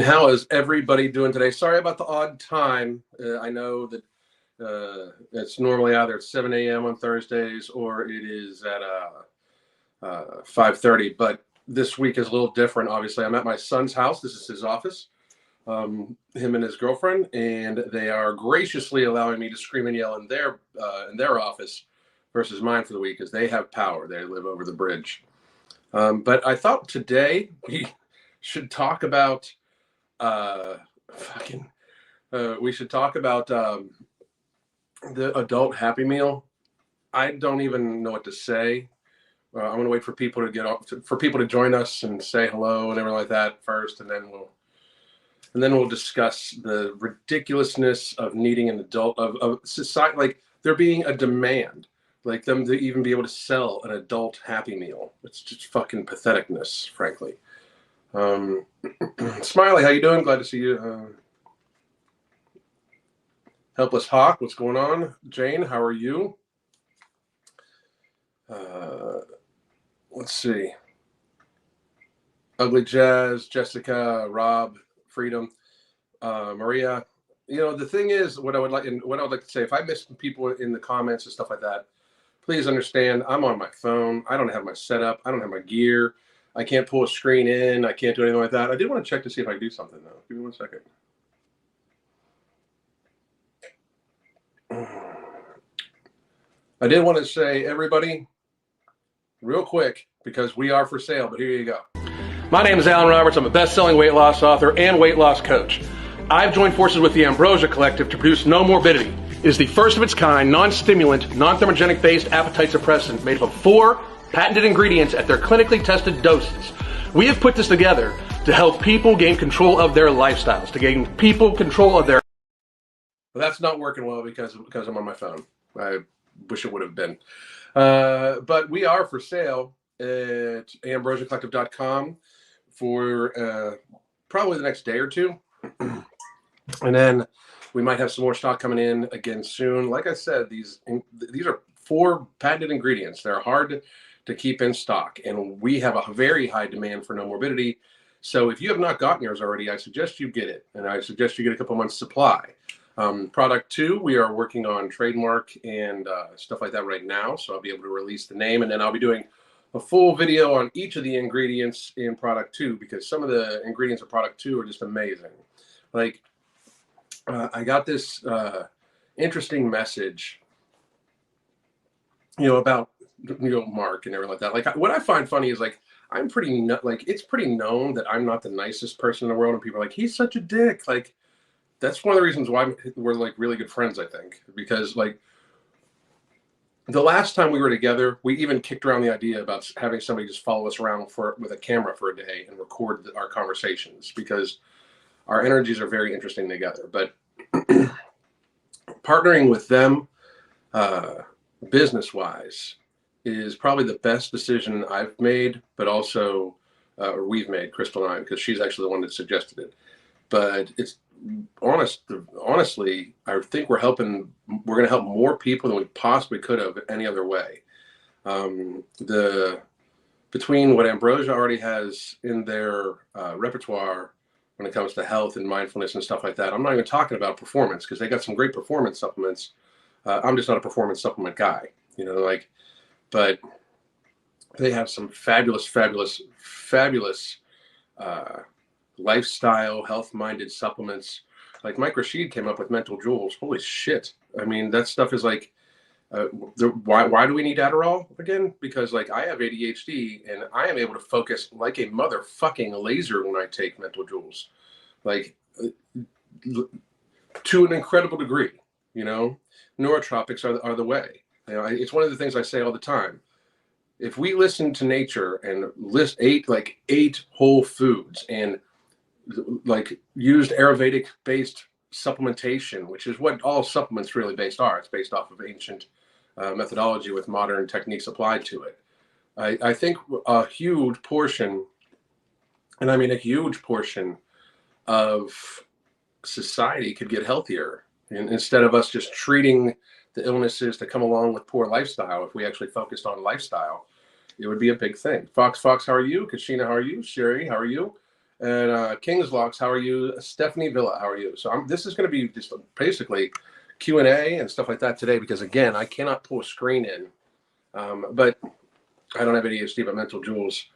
How is everybody doing today? Sorry about the odd time. I know that it's normally either at 7 a.m. on Thursdays or it is at 5:30, but this week is a little different. Obviously, I'm at my son's house. This is his office, him and his girlfriend, and they are graciously allowing me to scream and yell in their office versus mine for the week because they have power. They live over the bridge. But I thought today we should talk about fucking we should talk about the adult Happy Meal. I don't even know what to say. I'm gonna wait for people to for people to join us and say hello and everything like that first, and then we'll discuss the ridiculousness of needing an adult of society, like there being a demand, like them to even be able to sell an adult Happy Meal. It's just fucking patheticness, frankly. Smiley, how you doing? Glad to see you. Helpless Hawk, what's going on? Jane, how are you? Let's see. Ugly Jazz, Jessica, Rob, Freedom, Maria. You know, the thing is, what I would like to say, if I miss people in the comments and stuff like that, please understand, I'm on my phone. I don't have my setup. I don't have my gear. I can't pull a screen in. I can't do anything like that. I did want to check to see if I can do something, though. Give me 1 second. I did want to say, everybody, real quick, because we are for sale, but here you go. My name is Alan Roberts. I'm a best-selling weight loss author and weight loss coach. I've joined forces with the Ambrosia Collective to produce No Morbidity. It is the first of its kind, non-stimulant, non-thermogenic-based appetite suppressant made up of 4 patented ingredients at their clinically tested doses. We have put this together to help people gain control of their lifestyles, to gain people control of their... Well, that's not working well because I'm on my phone. I wish it would have been. But we are for sale at ambrosiacollective.com for probably the next day or two. And then we might have some more stock coming in again soon. Like I said, these are 4 patented ingredients. They're hard to keep in stock, and we have a very high demand for No Morbidity. So if you have not gotten yours already, I suggest you get it, and I suggest you get a couple months supply. Product 2, we are working on trademark and stuff like that right now, so I'll be able to release the name, and then I'll be doing a full video on each of the ingredients in product 2, because some of the ingredients of product 2 are just amazing. Like, I got this interesting message, about Mark and everything like that. Like, what I find funny is, like, I'm pretty it's pretty known that I'm not the nicest person in the world, and people are like, he's such a dick. Like, that's one of the reasons why we're like really good friends, I think, because like the last time we were together, we even kicked around the idea about having somebody just follow us around with a camera for a day and record our conversations, because our energies are very interesting together. But partnering with them business-wise is probably the best decision I've made, but also or we've made, Crystal and I, because she's actually the one that suggested it. But it's honestly, I think we're going to help more people than we possibly could have any other way. Between what Ambrosia already has in their repertoire when it comes to health and mindfulness and stuff like that, I'm not even talking about performance, because they got some great performance supplements. I'm just not a performance supplement guy, but they have some fabulous lifestyle, health-minded supplements. Like Mike Rashid came up with Mental Jewels. Holy shit. I mean, that stuff is like, why do we need Adderall again? Because like I have ADHD and I am able to focus like a motherfucking laser when I take Mental Jewels, like to an incredible degree. Neurotropics are the way. It's one of the things I say all the time. If we listen to nature and ate whole foods and like used Ayurvedic based supplementation, which is what all supplements really based are. It's based off of ancient methodology with modern techniques applied to it. I think a huge portion, and I mean a huge portion of society could get healthier, and instead of us just treating the illnesses that come along with poor lifestyle. If we actually focused on lifestyle, it would be a big thing. Fox, how are you? Kashina, how are you? Sherry, how are you? And King's Locks, how are you? Stephanie Villa, how are you? So this is going to be just basically Q&A and stuff like that today, because again, I cannot pull a screen in, but I don't have ADHD, but Mental Jewels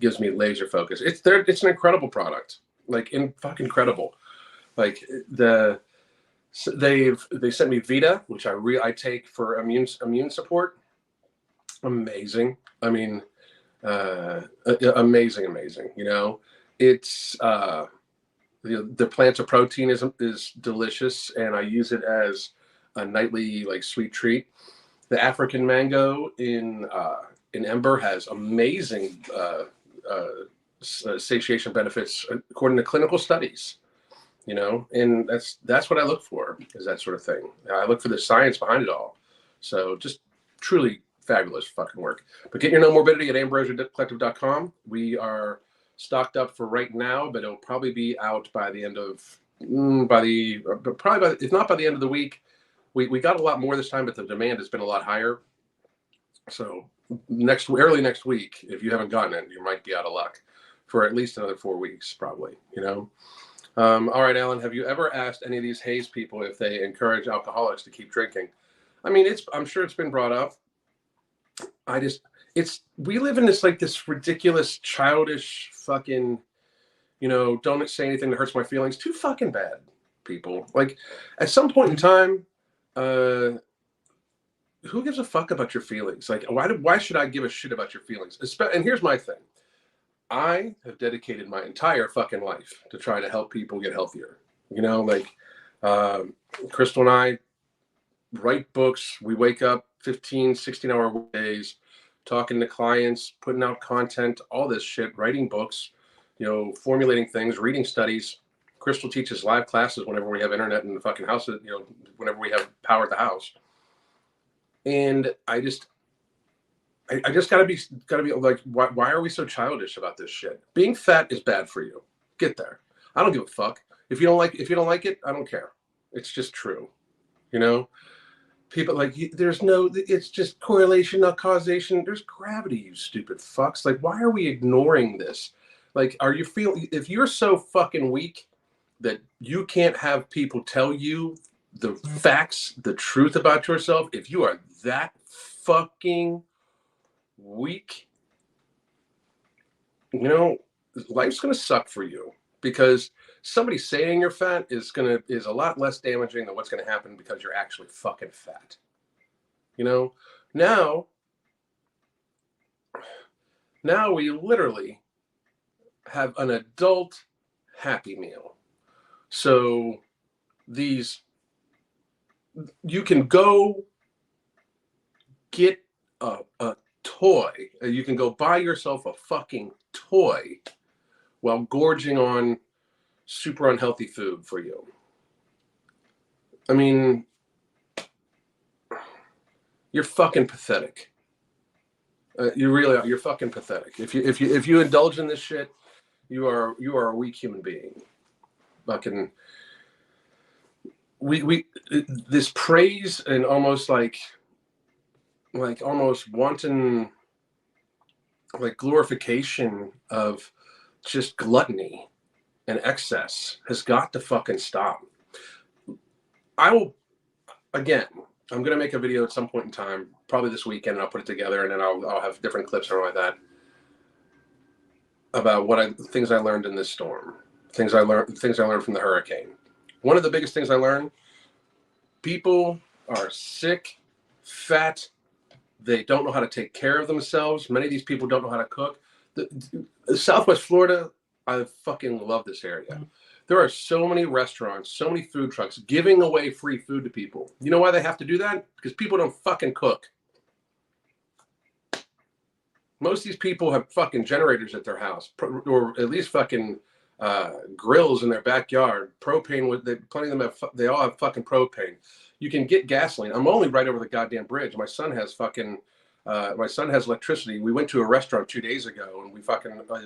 gives me laser focus. It's an incredible product, like fucking incredible. Like they sent me Vita, which I take for immune support. Amazing. I mean, amazing. You know, it's the plantain protein is delicious, and I use it as a nightly like sweet treat. The African mango in Ember has amazing satiation benefits according to clinical studies. You know, and that's what I look for, is that sort of thing. I look for the science behind it all. So just truly fabulous fucking work. But get your No Morbidity at ambrosiacollective.com. We are stocked up for right now, but it'll probably be out by the end of if not by the end of the week. We got a lot more this time, but the demand has been a lot higher. So early next week, if you haven't gotten it, you might be out of luck for at least another 4 weeks, probably. You know. All right, Alan, have you ever asked any of these Haze people if they encourage alcoholics to keep drinking? I mean, I'm sure it's been brought up. We live in this ridiculous, childish fucking, you know, don't say anything that hurts my feelings. Too fucking bad, people. Like, at some point in time, who gives a fuck about your feelings? Like, why should I give a shit about your feelings? And here's my thing. I have dedicated my entire fucking life to try to help people get healthier. You know, like Crystal and I write books. We wake up 15, 16-hour days, talking to clients, putting out content, all this shit, writing books, you know, formulating things, reading studies. Crystal teaches live classes whenever we have internet in the fucking house, you know, whenever we have power at the house. And I just gotta be like, why are we so childish about this shit? Being fat is bad for you. Get there. I don't give a fuck. If you don't like it, I don't care. It's just true. You know, people like, it's just correlation, not causation. There's gravity, you stupid fucks. Like, why are we ignoring this? Like, if you're so fucking weak that you can't have people tell you the facts, the truth about yourself, if you are that fucking weak, you know, life's gonna suck for you, because somebody saying you're fat is a lot less damaging than what's gonna happen because you're actually fucking fat. You know, now we literally have an adult Happy Meal. So you can go get a toy. You can go buy yourself a fucking toy while gorging on super unhealthy food for you. I mean, you're fucking pathetic. You really are. You're fucking pathetic. If you indulge in this shit, you are a weak human being. Fucking this praise and almost like almost wanton, like, glorification of just gluttony and excess has got to fucking stop. I'm going to make a video at some point in time, probably this weekend, and I'll put it together, and then I'll have different clips or like that about things I learned in this storm, things I learned from the hurricane. One of the biggest things I learned: people are sick, fat. They don't know how to take care of themselves. Many of these people don't know how to cook. Southwest Florida, I fucking love this area. There are so many restaurants, so many food trucks giving away free food to people. You know why they have to do that? Because people don't fucking cook. Most of these people have fucking generators at their house, or at least fucking grills in their backyard. Propane, plenty of them they all have fucking propane. You can get gasoline. I'm only right over the goddamn bridge. My son has electricity. We went to a restaurant 2 days ago, and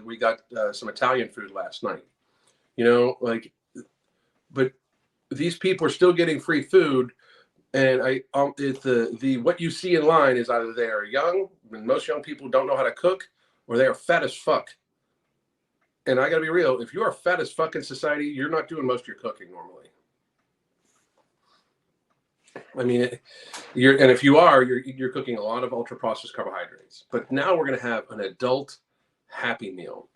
we got some Italian food last night. You know, like, but these people are still getting free food, and what you see in line is either they are young, and most young people don't know how to cook, or they are fat as fuck. And I gotta be real, if you are fat as fuck in society, you're not doing most of your cooking normally. I mean, and if you are, you're cooking a lot of ultra processed carbohydrates. But now we're gonna have an adult Happy Meal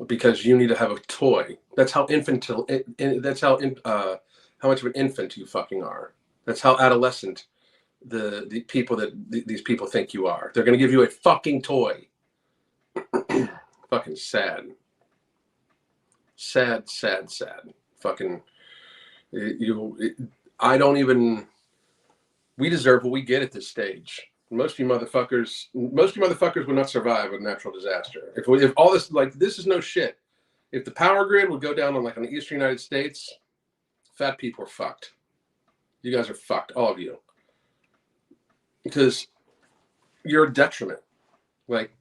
because you need to have a toy. That's how infantile. That's how much of an infant you fucking are. That's how adolescent the people these people think you are. They're gonna give you a fucking toy. Fucking sad. Fucking I don't even. We deserve what we get at this stage. Most of you motherfuckers would not survive a natural disaster. If all this, like, this is no shit. If the power grid would go down on the eastern United States, fat people are fucked. You guys are fucked, all of you, because you're a detriment. Like,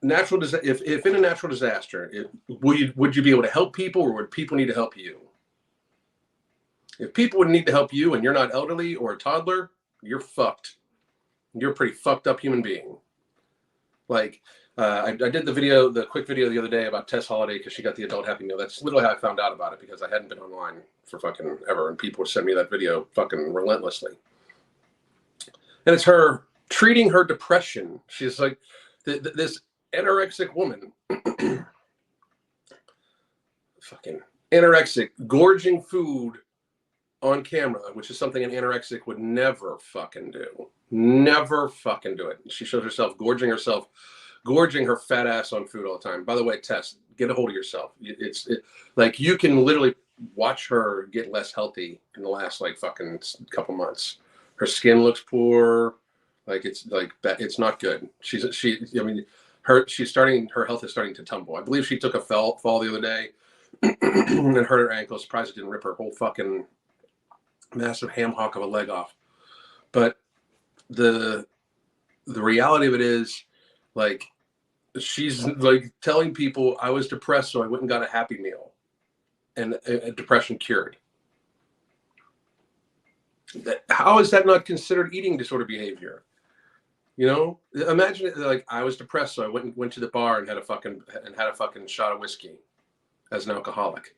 if in a natural disaster, would you be able to help people, or would people need to help you? If people would need to help you and you're not elderly or a toddler, you're fucked. You're a pretty fucked up human being. Like, I did the quick video the other day about Tess Holliday because she got the adult Happy Meal. That's literally how I found out about it, because I hadn't been online for fucking ever, and people would send me that video fucking relentlessly. And it's her treating her depression. She's like this anorexic woman, fucking anorexic, gorging food on camera, which is something an anorexic would never fucking do. Never fucking do it. She shows herself gorging her fat ass on food all the time. By the way, Tess, get a hold of yourself. Like, you can literally watch her get less healthy in the last fucking couple months. Her skin looks poor. It's not good. Her health is starting to tumble. I believe she took a fall the other day and hurt her ankle. Surprised it didn't rip her whole fucking massive ham hock of a leg off. But the reality of it is, she's telling people, I was depressed, so I went and got a Happy Meal, and depression cured. How is that not considered eating disorder behavior? Imagine it, I was depressed, so I went to the bar and had a fucking shot of whiskey as an alcoholic.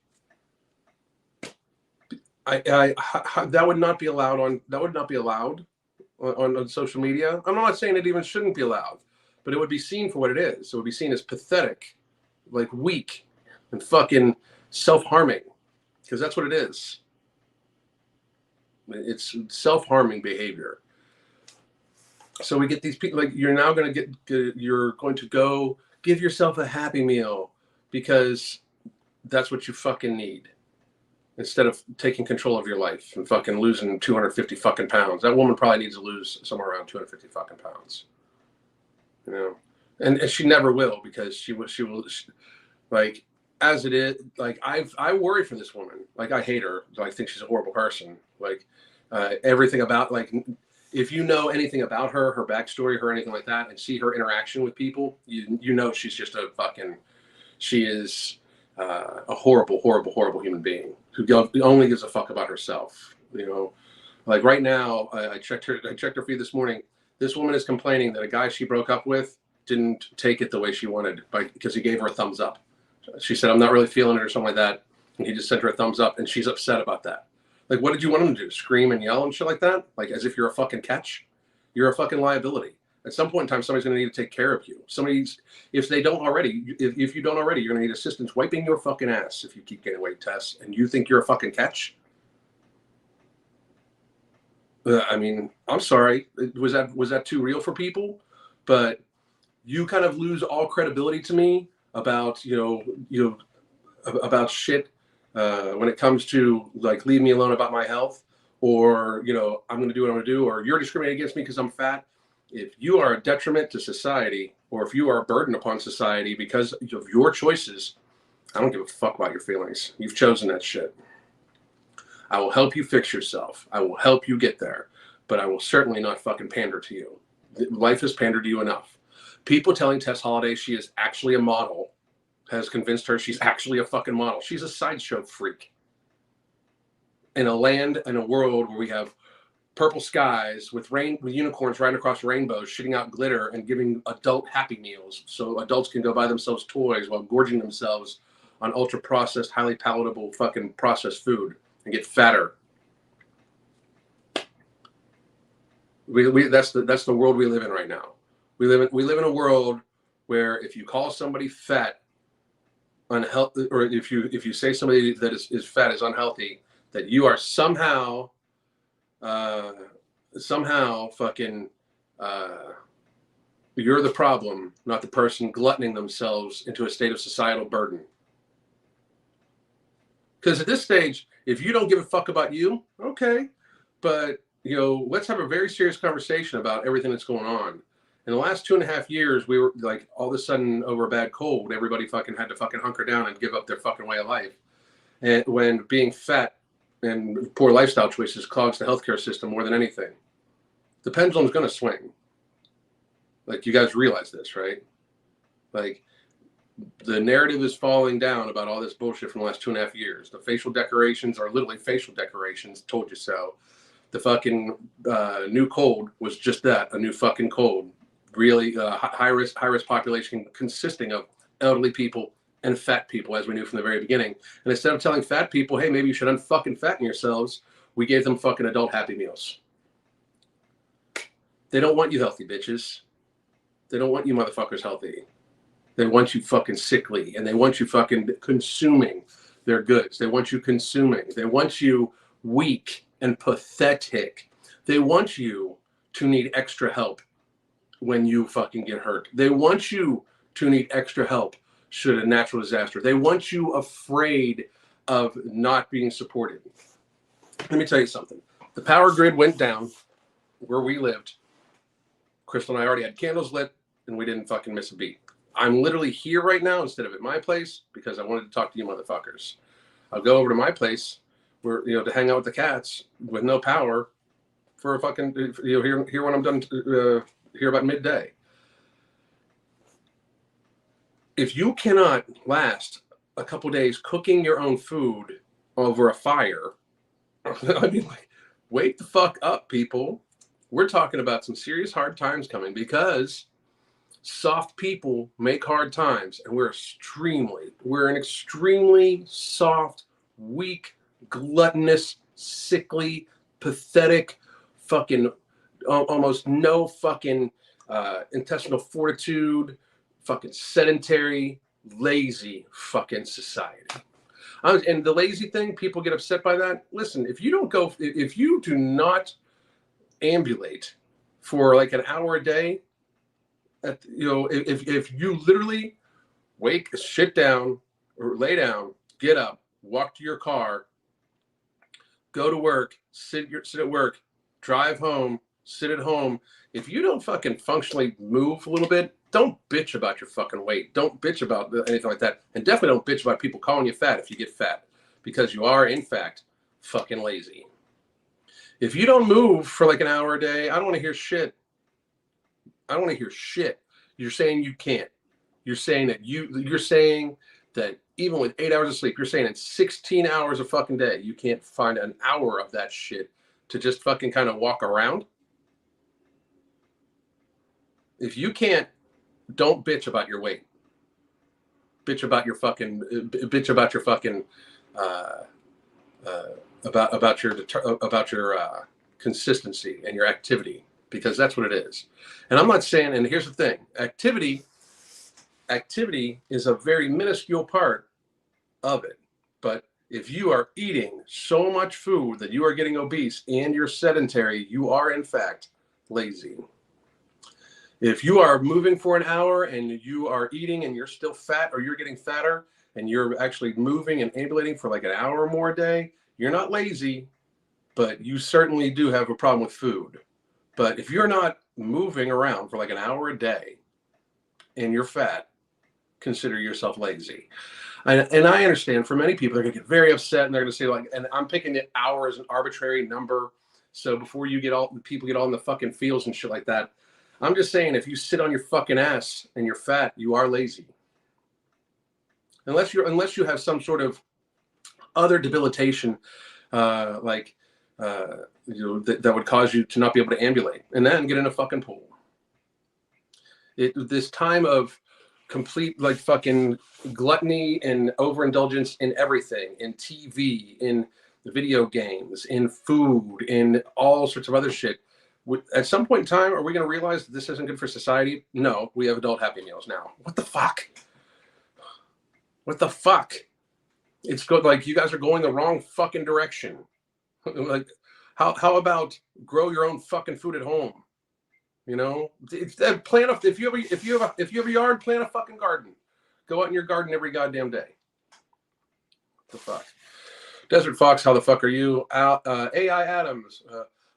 That would not be allowed on social media. I'm not saying it even shouldn't be allowed, but it would be seen for what it is. It would be seen as pathetic, weak, and fucking self-harming, because that's what it is. It's self-harming behavior. So we get these people, you're going to go give yourself a Happy Meal because that's what you fucking need, instead of taking control of your life and fucking losing 250 fucking pounds. That woman probably needs to lose somewhere around 250 fucking pounds. And she never will, because she will as it is, I worry for this woman. I hate her. I think she's a horrible person. Everything about, if you know anything about her backstory, her anything like that, and see her interaction with people, you know she's just she is a horrible, horrible, horrible human being who only gives a fuck about herself. Right now, I checked her feed this morning. This woman is complaining that a guy she broke up with didn't take it the way she wanted, because he gave her a thumbs up. She said, I'm not really feeling it, or something like that. And he just sent her a thumbs up, and she's upset about that. What did you want him to do? Scream and yell and shit like that? As if you're a fucking catch? You're a fucking liability. At some point in time, somebody's going to need to take care of you. If you don't already, you're going to need assistance wiping your fucking ass if you keep gaining weight, Tess, and you think you're a fucking catch? I'm sorry. Was that too real for people? But you kind of lose all credibility to me about, about shit when it comes to leave me alone about my health, or, I'm going to do what I'm going to do, or you're discriminating against me because I'm fat. If you are a detriment to society, or if you are a burden upon society because of your choices, I don't give a fuck about your feelings. You've chosen that shit. I will help you fix yourself. I will help you get there, but I will certainly not fucking pander to you. Life has pandered to you enough. People telling Tess Holliday she is actually a model has convinced her she's actually a fucking model. She's a sideshow freak. In a world where we have purple skies with unicorns riding across rainbows, shitting out glitter and giving adult Happy Meals so adults can go buy themselves toys while gorging themselves on ultra processed, highly palatable fucking processed food and get fatter. That's the world we live in right now. We live in a world where if you call somebody fat, unhealthy, or if you say somebody that is fat is unhealthy, that you are somehow fucking you're the problem, not the person gluttoning themselves into a state of societal burden. Because at this stage, if you don't give a fuck about you, okay, but let's have a very serious conversation about everything that's going on. In the last 2.5 years, we were like, all of a sudden over a bad cold, everybody fucking had to fucking hunker down and give up their fucking way of life. And when being fat and poor lifestyle choices clogs the healthcare system more than anything, the pendulum's going to swing. Like, you guys realize this, right? Like, the narrative is falling down about all this bullshit from the last 2.5 years. The facial decorations are literally facial decorations. Told you so. The fucking new cold was just that, a new fucking cold. Really high risk population consisting of elderly people and fat people, as we knew from the very beginning. And instead of telling fat people, hey, maybe you should unfucking fatten yourselves, we gave them fucking adult Happy Meals. They don't want you healthy, bitches. They don't want you motherfuckers healthy. They want you fucking sickly, and they want you fucking consuming their goods. They want you consuming. They want you weak and pathetic. They want you to need extra help when you fucking get hurt. They want you to need extra help should a natural disaster. They want you afraid of not being supported. Let me tell you something. The power grid went down where we lived. Crystal and I already had candles lit, and we didn't fucking miss a beat. I'm literally here right now instead of at my place because I wanted to talk to you motherfuckers. I'll go over to my place where, to hang out with the cats with no power for a fucking, here when I'm done, here about midday. If you cannot last a couple days cooking your own food over a fire, I mean, like, wake the fuck up, people. We're talking about some serious hard times coming because soft people make hard times, and we're an extremely soft, weak, gluttonous, sickly, pathetic, fucking almost no fucking intestinal fortitude, fucking sedentary, lazy fucking society. And the lazy thing, people get upset by that. Listen, if you do not ambulate for like an hour a day, if you literally sit down or lay down, get up, walk to your car, go to work, sit at work, drive home, sit at home. If you don't fucking functionally move a little bit, don't bitch about your fucking weight. Don't bitch about anything like that. And definitely don't bitch about people calling you fat if you get fat, because you are, in fact, fucking lazy. If you don't move for like an hour a day, I don't want to hear shit. I don't want to hear shit. You're saying you can't. You're saying that even with 8 hours of sleep, you're saying in 16 hours a fucking day, you can't find an hour of that shit to just fucking kind of walk around. If you can't, don't bitch about your weight. Bitch about your consistency and your activity, because that's what it is. And I'm not saying, and here's the thing, activity is a very minuscule part of it. But if you are eating so much food that you are getting obese and you're sedentary, you are in fact lazy. If you are moving for an hour and you are eating and you're still fat, or you're getting fatter and you're actually moving and ambulating for like an hour or more a day, you're not lazy, but you certainly do have a problem with food. But if you're not moving around for like an hour a day and you're fat, consider yourself lazy. And I understand for many people, they're going to get very upset and they're going to say, like, and I'm picking the hour as an arbitrary number. So before people get all in the fucking feels and shit like that, I'm just saying, if you sit on your fucking ass and you're fat, you are lazy. Unless you have some sort of other debilitation, like that would cause you to not be able to ambulate, and then get in a fucking pool. This time of complete like fucking gluttony and overindulgence in everything, in TV, in video games, in food, in all sorts of other shit. At some point in time, are we going to realize that this isn't good for society? No, we have adult Happy Meals now. What the fuck? What the fuck? It's good. Like, you guys are going the wrong fucking direction. Like, how about grow your own fucking food at home? You know, if you have a yard, plant a fucking garden. Go out in your garden every goddamn day. What the fuck? Desert Fox, how the fuck are you? AI Adams,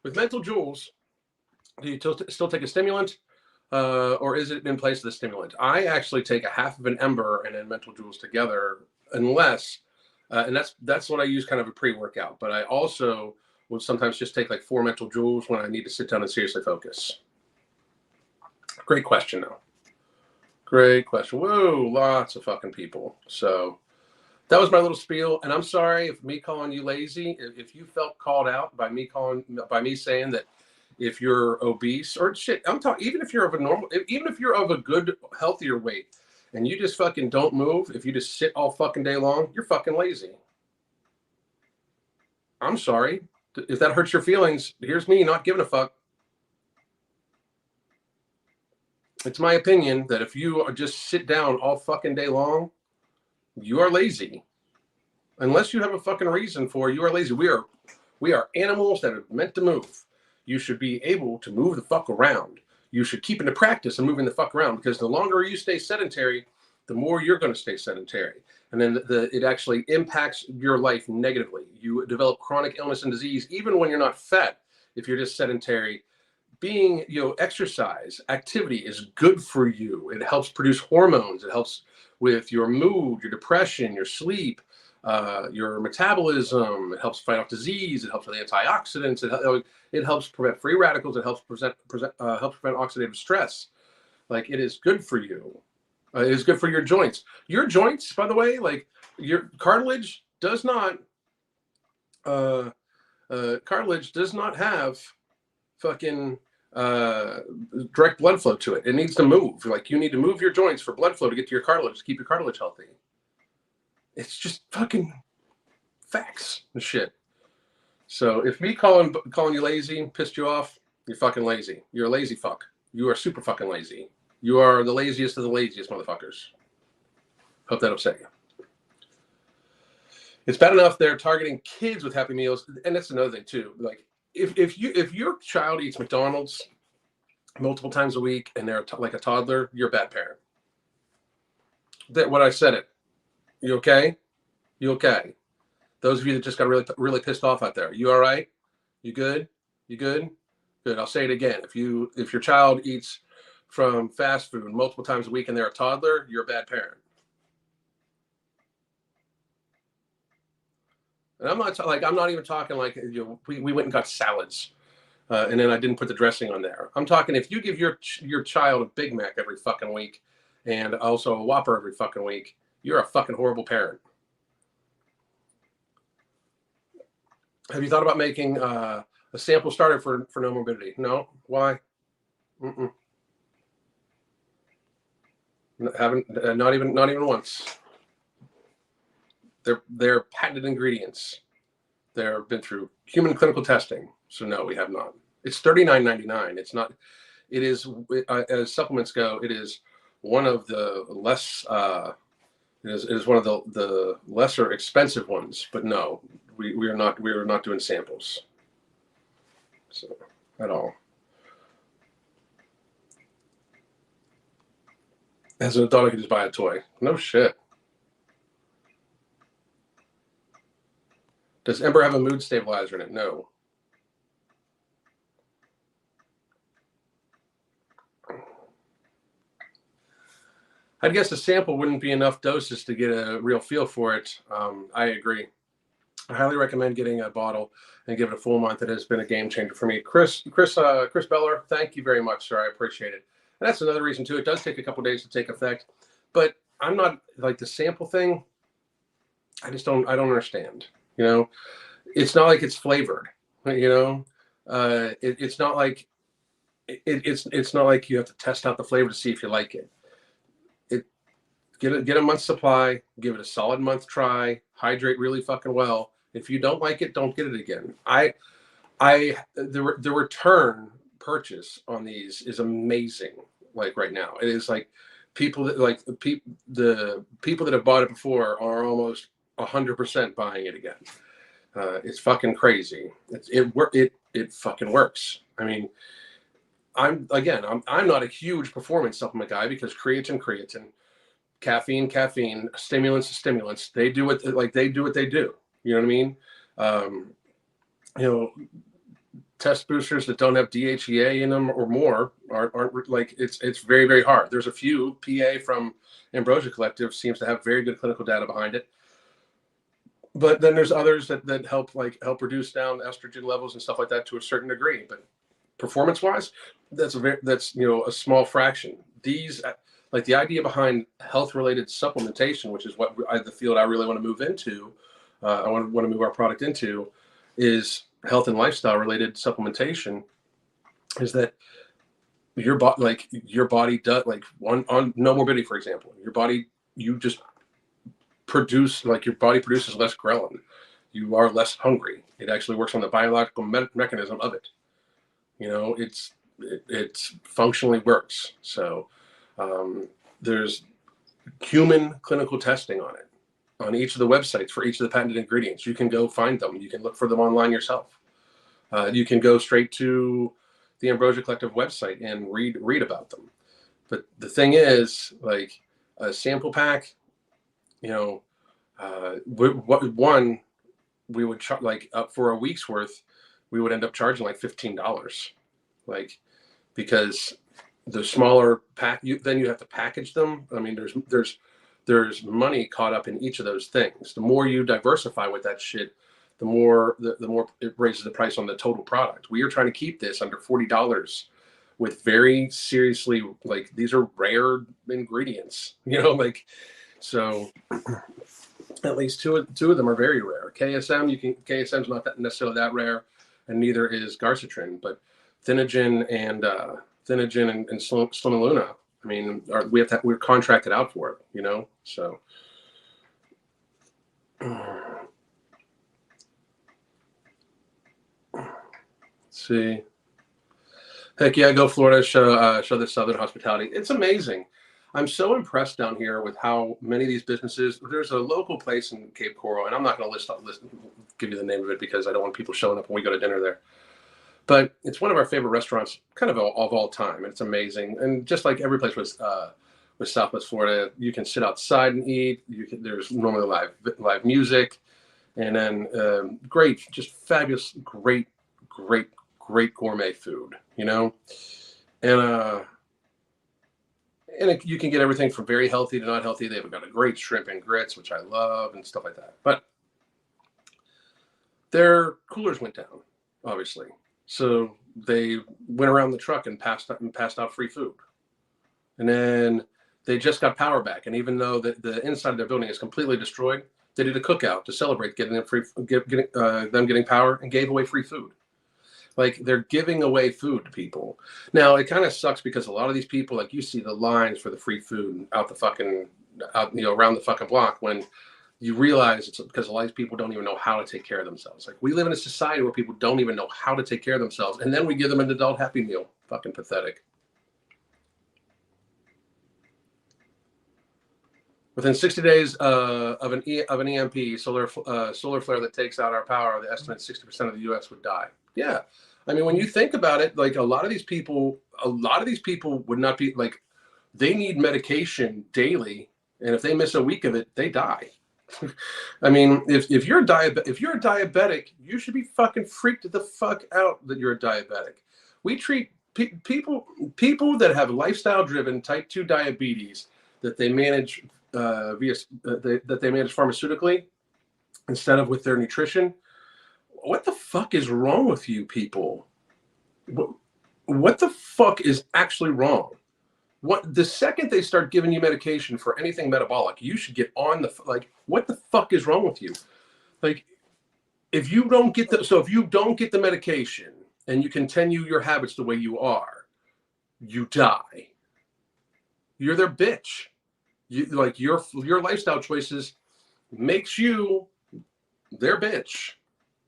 with mental jewels, do you still take a stimulant, or is it in place of the stimulant? I actually take a half of an ember and then mental jewels together, unless, and that's what I use kind of a pre-workout. But I also will sometimes just take like 4 mental jewels when I need to sit down and seriously focus. Great question, though. Great question. Whoa, lots of fucking people. So that was my little spiel, and I'm sorry if me calling you lazy, if you felt called out by me saying that if you're obese or shit, I'm talking, even if you're of a good, healthier weight and you just fucking don't move, if you just sit all fucking day long, you're fucking lazy. I'm sorry. If that hurts your feelings, here's me not giving a fuck. It's my opinion that if you just sit down all fucking day long, you are lazy. Unless you have a fucking reason for it, you are lazy. We are animals that are meant to move. You should be able to move the fuck around. You should keep into practice of moving the fuck around, because the longer you stay sedentary, the more you're going to stay sedentary. And then it actually impacts your life negatively. You develop chronic illness and disease even when you're not fat. If you're just sedentary, being, exercise, activity is good for you. It helps produce hormones. It helps with your mood, your depression, your sleep, your metabolism. It helps fight off disease. It helps with antioxidants. It helps prevent free radicals. It helps prevent oxidative stress. Like, it is good for you. It is good for your joints. Your joints, by the way, like, your cartilage does not have fucking direct blood flow to it. It needs to move. Like, you need to move your joints for blood flow to get to your cartilage, to keep your cartilage healthy. It's just fucking facts and shit. So if me calling you lazy pissed you off, you're fucking lazy. You're a lazy fuck. You are super fucking lazy. You are the laziest of the laziest motherfuckers. Hope that upset you. It's bad enough they're targeting kids with Happy Meals, and that's another thing too. Like, if your child eats McDonald's multiple times a week and they're like a toddler, you're a bad parent. That what I said it. You okay? You okay? Those of you that just got really, really pissed off out there, you all right? You good? You good? Good. I'll say it again. If your child eats from fast food multiple times a week and they're a toddler, you're a bad parent. And I'm not even talking like, we went and got salads, and then I didn't put the dressing on there. I'm talking if you give your child a Big Mac every fucking week and also a Whopper every fucking week, you're a fucking horrible parent. Have you thought about making a sample starter for no morbidity? No. Why? Haven't. Not even once. They're patented ingredients. They've been through human clinical testing. So no, we have not. It's $39.99. It's not. It is, as supplements go, it is one of the less. It is one of the lesser expensive ones. But no, we are not doing samples. So at all. As an adult, I could just buy a toy. No shit. Does Ember have a mood stabilizer in it? No. I'd guess a sample wouldn't be enough doses to get a real feel for it. I agree. I highly recommend getting a bottle and give it a full month. It has been a game changer for me. Chris Beller, thank you very much, sir. I appreciate it. And that's another reason too. It does take a couple days to take effect, but I'm not like the sample thing. I don't understand. It's not like it's flavored. You know, it's not like it's not like you have to test out the flavor to see if you like it. Get a month's supply, give it a solid month try, hydrate really fucking well. If you don't like it, don't get it again. The return purchase on these is amazing. Like right now, it is like people that like the people that have bought it before are almost 100% buying it again. It's fucking crazy. It fucking works. I mean, I'm not a huge performance supplement guy because creatine, caffeine, stimulants. They do what they do. You know what I mean? You know, test boosters that don't have DHEA in them or more aren't like it's very, very hard. There's a few. PA from Ambrosia Collective seems to have very good clinical data behind it. But then there's others that help reduce down estrogen levels and stuff like that to a certain degree. But performance-wise, that's a small fraction. These, like the idea behind health-related supplementation, which is what the field I really want to move into. I want to move our product into, is health and lifestyle-related supplementation. Is that your body does on no morbidity, for example, your body your body produces less ghrelin. You are less hungry. It actually works on the biological mechanism of it. You know, it functionally works. So there's human clinical testing on it on each of the websites for each of the patented ingredients. You can go find them. You can look for them online yourself. You can go straight to the Ambrosia Collective website and read about them. But the thing is, like a sample pack, you know, we would for a week's worth, we would end up charging like $15, like, because the smaller pack, then you have to package them. I mean, there's money caught up in each of those things. The more you diversify with that shit, the more it raises the price on the total product. We are trying to keep this under $40 with very seriously, like, these are rare ingredients, you know, like, so at least two of them are very rare. KSM's not necessarily that rare, and neither is Garcitrin, but Thinogen and Slim and Luna, I mean, we're contracted out for it, you know, so. Let's see. Heck yeah, go Florida, show the Southern hospitality. It's amazing. I'm so impressed down here with how many of these businesses. There's a local place in Cape Coral, and I'm not going to give you the name of it because I don't want people showing up when we go to dinner there. But it's one of our favorite restaurants, kind of all time, and it's amazing. And just like every place with Southwest Florida, you can sit outside and eat. There's normally live music, and then just fabulous, great gourmet food, you know, and you can get everything from very healthy to not healthy. They've got a great shrimp and grits, which I love, and stuff like that. But their coolers went down, obviously. So they went around the truck and passed out free food. And then they just got power back. And even though the inside of their building is completely destroyed, they did a cookout to celebrate them getting power, and gave away free food. Like, they're giving away food to people. Now, it kind of sucks because a lot of these people, like, you see the lines for the free food around the fucking block, when you realize it's because a lot of these people don't even know how to take care of themselves. Like, we live in a society where people don't even know how to take care of themselves, and then we give them an adult Happy Meal. Fucking pathetic. Within 60 days of an EMP solar flare that takes out our power, the estimate 60% of the U.S. would die. Yeah, I mean, when you think about it, like, a lot of these people would not be, like, they need medication daily, and if they miss a week of it, they die. I mean, if you're a diabetic, you should be fucking freaked the fuck out that you're a diabetic. We treat people that have lifestyle-driven type 2 diabetes that they manage that they manage pharmaceutically instead of with their nutrition. What the fuck is wrong with you people? What the fuck is actually wrong? The second they start giving you medication for anything metabolic, you should get on what the fuck is wrong with you? Like, if you don't get the medication and you continue your habits the way you are, you die. You're their bitch. Your lifestyle choices makes you their bitch.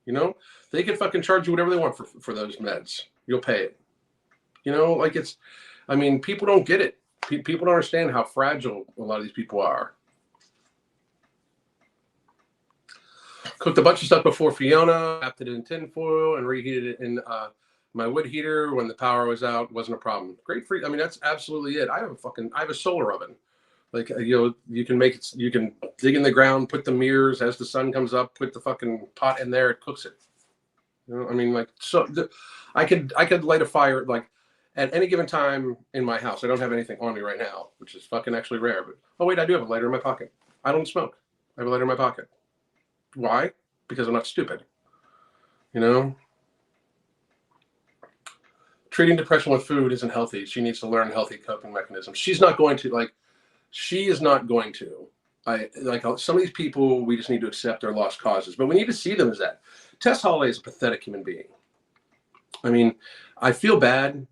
You know, they can fucking charge you whatever they want for those meds. You'll pay it. You know, like people don't get it. People don't understand how fragile a lot of these people are. Cooked a bunch of stuff before Fiona, wrapped it in tinfoil, and reheated it in my wood heater when the power was out. Wasn't a problem. Great free. I mean, that's absolutely it. I have a solar oven. Like, you can make it. You can dig in the ground, put the mirrors as the sun comes up, put the fucking pot in there, it cooks it. You know, I mean, like, so I could light a fire like at any given time in my house. I don't have anything on me right now, which is fucking actually rare. But oh wait, I do have a lighter in my pocket. I don't smoke. I have a lighter in my pocket. Why? Because I'm not stupid. You know? Treating depression with food isn't healthy. She needs to learn healthy coping mechanisms. She is not going to. Some of these people, we just need to accept their lost causes, but we need to see them as that. Tess Holliday is a pathetic human being. I mean, I feel bad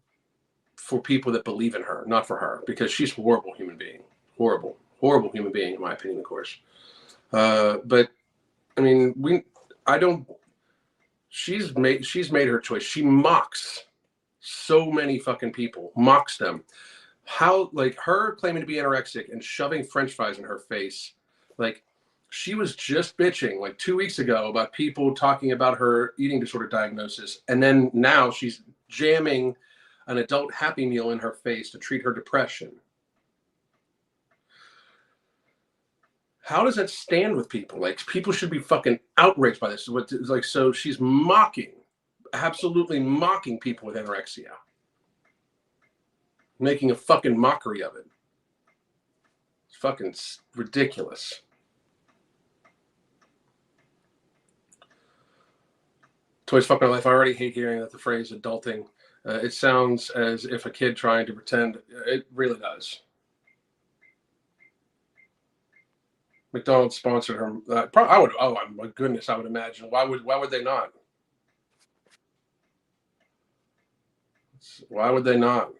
for people that believe in her, not for her, because she's a horrible human being. Horrible human being, in my opinion, of course. But I mean, she's made her choice. She mocks so many fucking people, mocks them. How, like, her claiming to be anorexic and shoving French fries in her face, like, she was just bitching like 2 weeks ago about people talking about her eating disorder diagnosis, and then now she's jamming an adult Happy Meal in her face to treat her depression. How does that stand with people? Like, people should be fucking outraged by this. Like, so she's absolutely mocking people with anorexia, making a fucking mockery of it. It's fucking ridiculous. Toys fuck my life. I already hate hearing that the phrase adulting. It sounds as if a kid trying to pretend. It really does. McDonald's sponsored her. I would. Oh my goodness! I would imagine. Why would they not? Why would they not?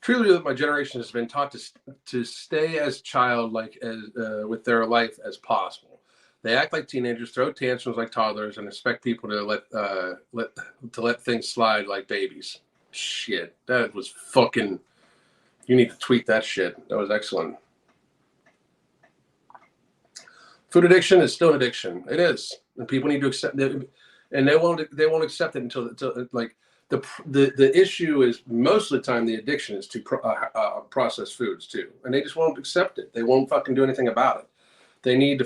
Truly, that my generation has been taught to stay as childlike as with their life as possible. They act like teenagers, throw tantrums like toddlers, and expect people to let things slide like babies. Shit, that was fucking. You need to tweet that shit. That was excellent. Food addiction is still an addiction. It is, and people need to accept it, and they won't accept it until like. The issue is most of the time the addiction is to processed foods too, and they just won't accept it. They won't fucking do anything about it. They need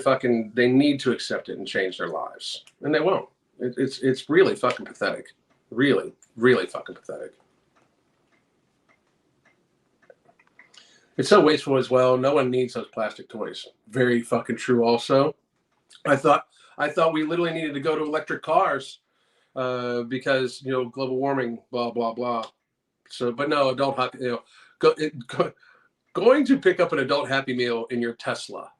to accept it and change their lives, and they won't. It's really fucking pathetic. Really, really fucking pathetic. It's so wasteful as well. No one needs those plastic toys. Very fucking true. Also, I thought we literally needed to go to electric cars. Because global warming, blah blah blah. So, but no, going to pick up an adult Happy Meal in your Tesla.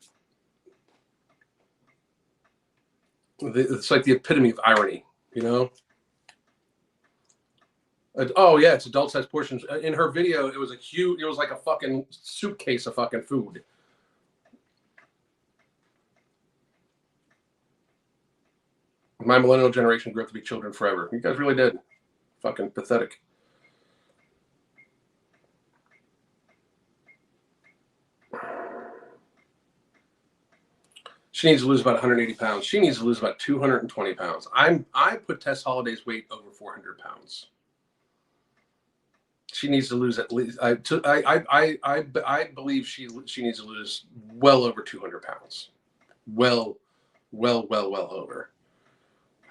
It's like the epitome of irony, you know. Oh yeah, it's adult size portions. In her video, it was like a fucking suitcase of fucking food. My millennial generation grew up to be children forever. You guys really did. Fucking pathetic. She needs to lose about 180 pounds. She needs to lose about 220 pounds. I put Tess Holliday's weight over 400 pounds. She needs to lose at least. I believe she needs to lose well over 200 pounds. Well over.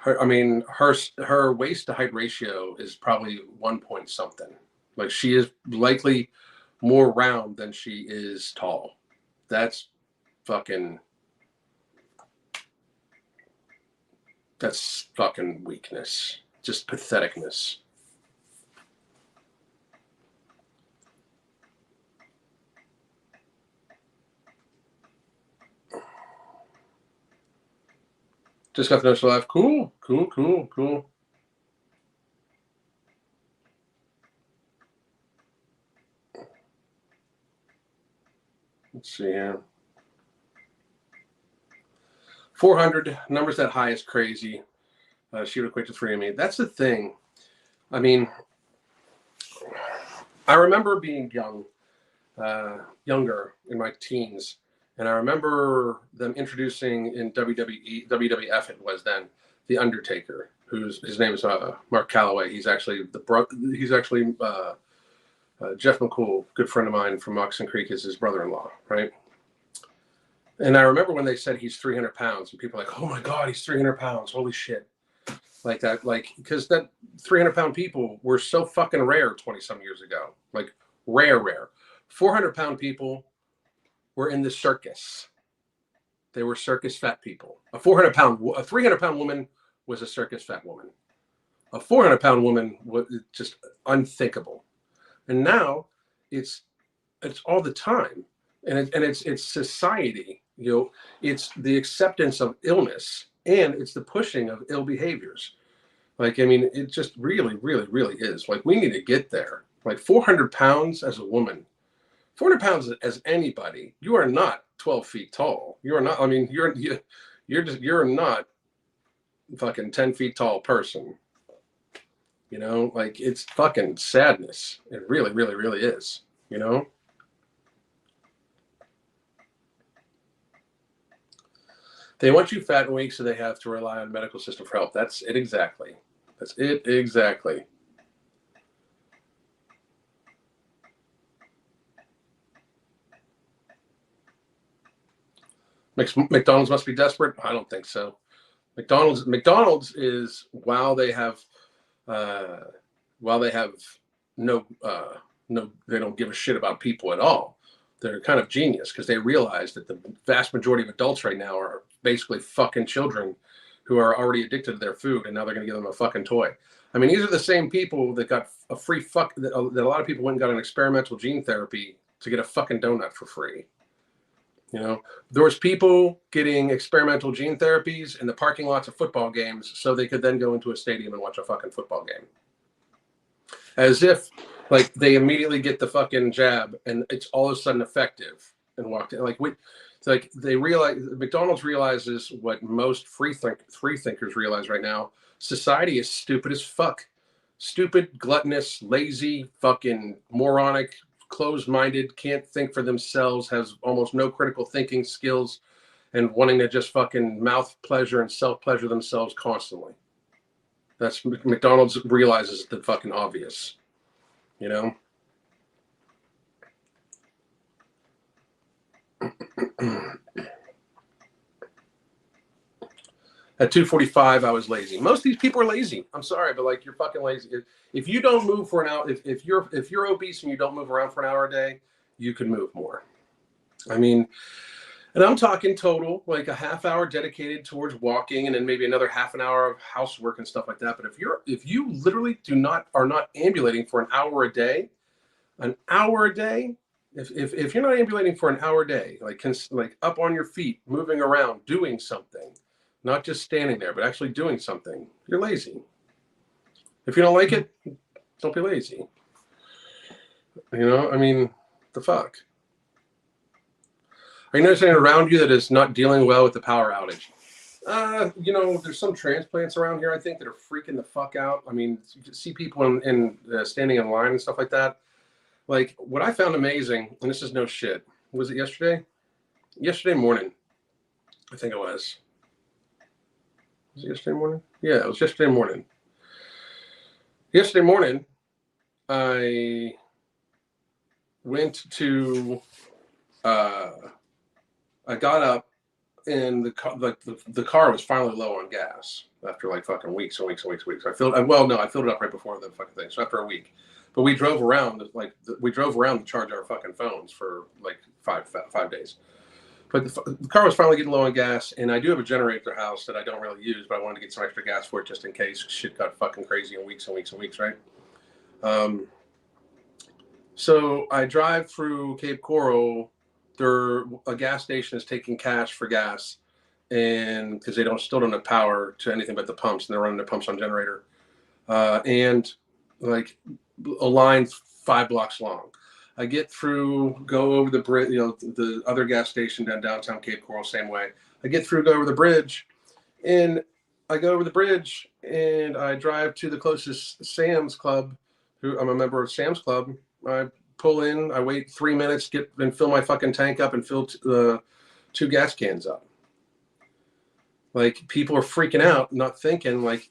Her waist to height ratio is probably 1 point something. Like, she is likely more round than she is tall. That's fucking weakness. Just patheticness. Just got the notice live. Cool. Let's see here. 400 numbers that high is crazy. She would equate to 3 of me. That's the thing. I mean, I remember being younger in my teens, and I remember them introducing in WWF it was then, The Undertaker, his name is Mark Calloway. He's actually Jeff McCool, good friend of mine from Moxon Creek, is his brother-in-law, right? And I remember when they said he's 300 pounds, and people were like, oh my God, he's 300 pounds. Holy shit. Like that, because that 300-pound people were so fucking rare 20-some years ago. Like, rare. 400-pound people were in the circus. They were circus fat people. A 300-pound woman was a circus fat woman. A 400-pound woman was just unthinkable. And now it's all the time, and it's society. It's the acceptance of illness, and it's the pushing of ill behaviors. Like, I mean, it just really is. Like, we need to get there. Like, 400 pounds as a woman, 400 pounds as anybody. You are not 12 feet tall. You are not. I mean, you're not fucking 10 feet tall person. Like, it's fucking sadness. It really is. They want you fat and weak, so they have to rely on the medical system for help. That's it exactly. McDonald's must be desperate. I don't think so. McDonald's is while they don't give a shit about people at all. They're kind of genius because they realize that the vast majority of adults right now are basically fucking children who are already addicted to their food, and now they're going to give them a fucking toy. I mean, these are the same people that got a free that a lot of people went and got an experimental gene therapy to get a fucking donut for free. There was people getting experimental gene therapies in the parking lots of football games so they could then go into a stadium and watch a fucking football game. As if, like, they immediately get the fucking jab and it's all of a sudden effective and walked in. Like, they realize, McDonald's realizes what most free thinkers realize right now. Society is stupid as fuck. Stupid, gluttonous, lazy, fucking moronic, closed-minded, can't think for themselves, has almost no critical thinking skills, and wanting to just fucking mouth pleasure and self-pleasure themselves constantly. That's McDonald's realizes the fucking obvious, At 2:45, I was lazy. Most of these people are lazy. I'm sorry, but like, you're fucking lazy. If you don't move for an hour, if you're obese and you don't move around for an hour a day, you can move more. I mean, and I'm talking total, like a half hour dedicated towards walking, and then maybe another half an hour of housework and stuff like that. But if you literally are not ambulating for an hour a day, if you're not ambulating for an hour a day, like up on your feet, moving around, doing something, not just standing there, but actually doing something, you're lazy. If you don't like it, don't be lazy. I mean, the fuck? Are you noticing around you that is not dealing well with the power outage? There's some transplants around here, I think, that are freaking the fuck out. I mean, you can see people in standing in line and stuff like that. Like, what I found amazing, and this is no shit, was it yesterday? Yesterday morning, I think it was. Was it yesterday morning? Yeah, it was yesterday morning. Yesterday morning, I went to, I got up, and the car was finally low on gas after like fucking weeks and weeks. I filled it up right before the fucking thing. So after a week, but we drove around to charge our fucking phones for like five days. But the car was finally getting low on gas, and I do have a generator at the house that I don't really use, but I wanted to get some extra gas for it just in case shit got fucking crazy in weeks, right? So I drive through Cape Coral. A gas station is taking cash for gas, and because they still don't have power to anything but the pumps, and they're running their pumps on generator, and like a line 5 blocks long. I get through, go over the bridge, the other gas station downtown Cape Coral, same way. I get through, go over the bridge, and I go over the bridge, and I drive to the closest Sam's Club. I'm a member of Sam's Club. I pull in, I wait 3 minutes, and fill my fucking tank up, and fill the 2 gas cans up. Like, people are freaking out, not thinking like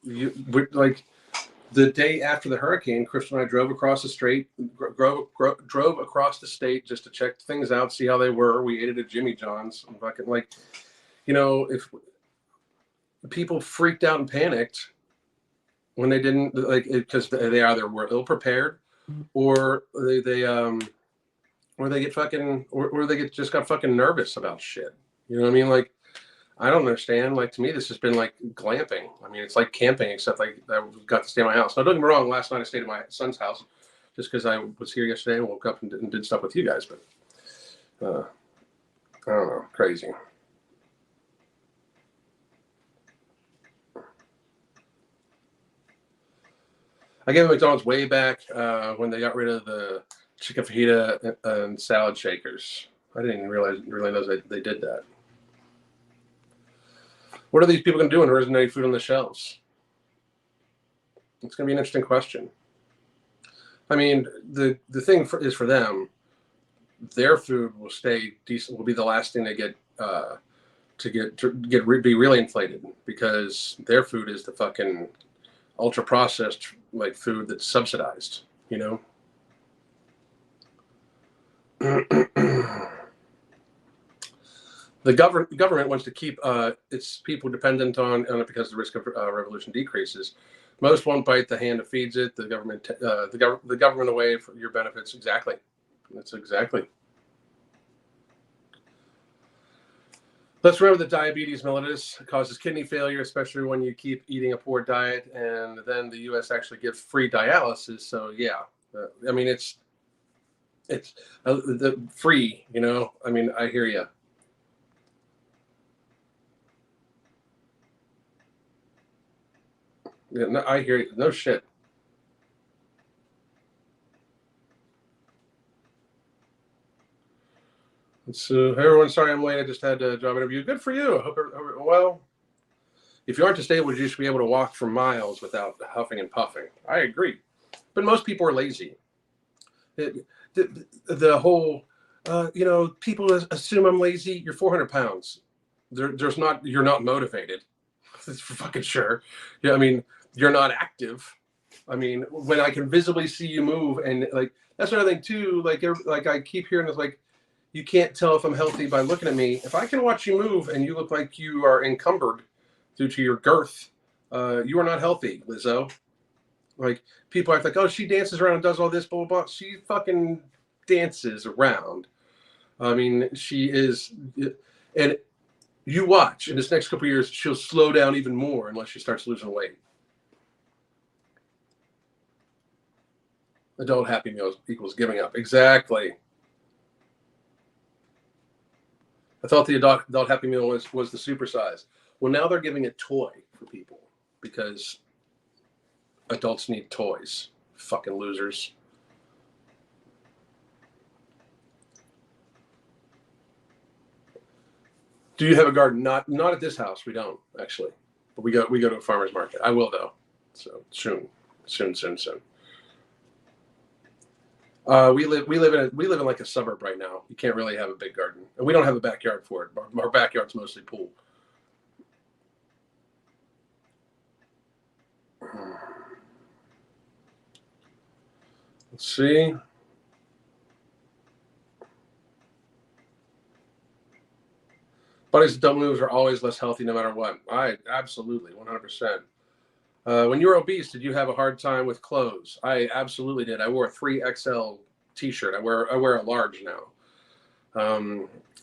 the day after the hurricane, Chris and I drove across the state just to check things out, see how they were. We ate at Jimmy John's. I'm fucking like, if people freaked out and panicked when they didn't, like, because they either were ill prepared, or they just got fucking nervous about shit. You know what I mean? Like, I don't understand. Like, to me, this has been like glamping. I mean, it's like camping, except like I got to stay at my house. Now, don't get me wrong. Last night I stayed at my son's house just because I was here yesterday and woke up and did stuff with you guys. But I don't know, crazy. I gave McDonald's way back when they got rid of the chicken fajita and salad shakers. I didn't even realize they did that. What are these people going to do when there isn't any food on the shelves? It's going to be an interesting question. I mean, the thing is for them, their food will stay decent. Will be the last thing they get be really inflated, because their food is the fucking ultra processed like food that's subsidized. The government wants to keep its people dependent on it because the risk of revolution decreases. Most won't bite the hand that feeds it. The government away for your benefits. Exactly. That's exactly. Let's remember that diabetes mellitus causes kidney failure, especially when you keep eating a poor diet. And then the U.S. actually gives free dialysis. So yeah, I mean it's the free. I mean, I hear you. Yeah, no, I hear you. No shit. So, everyone, sorry I'm late. I just had a job interview. Good for you. I hope well, if you aren't disabled, you should be able to walk for miles without huffing and puffing. I agree. But most people are lazy. The whole, people assume I'm lazy. You're 400 pounds. You're not motivated. That's for fucking sure. Yeah, I mean, you're not active. I mean, when I can visibly see you move, and like, that's another thing too. Like I keep hearing this, like, you can't tell if I'm healthy by looking at me. If I can watch you move and you look like you are encumbered due to your girth, you are not healthy, Lizzo. Like, people act like, oh, she dances around and does all this, blah, blah, blah. She fucking dances around. I mean, she is, and you watch in this next couple of years, she'll slow down even more unless she starts losing weight. Adult Happy Meal equals giving up. Exactly. I thought the adult Happy Meal was the supersize. Well, now they're giving a toy for people because adults need toys. Fucking losers. Do you have a garden? Not at this house. We don't, actually. But we go to a farmer's market. I will, though. So soon. We live in like a suburb right now. You can't really have a big garden, and we don't have a backyard for it. Our backyard's mostly pool. Let's see. Bodies that don't move are always less healthy, no matter what. I absolutely 100%. When you were obese, did you have a hard time with clothes? I absolutely did. I wore a 3XL t-shirt. I wear a large now.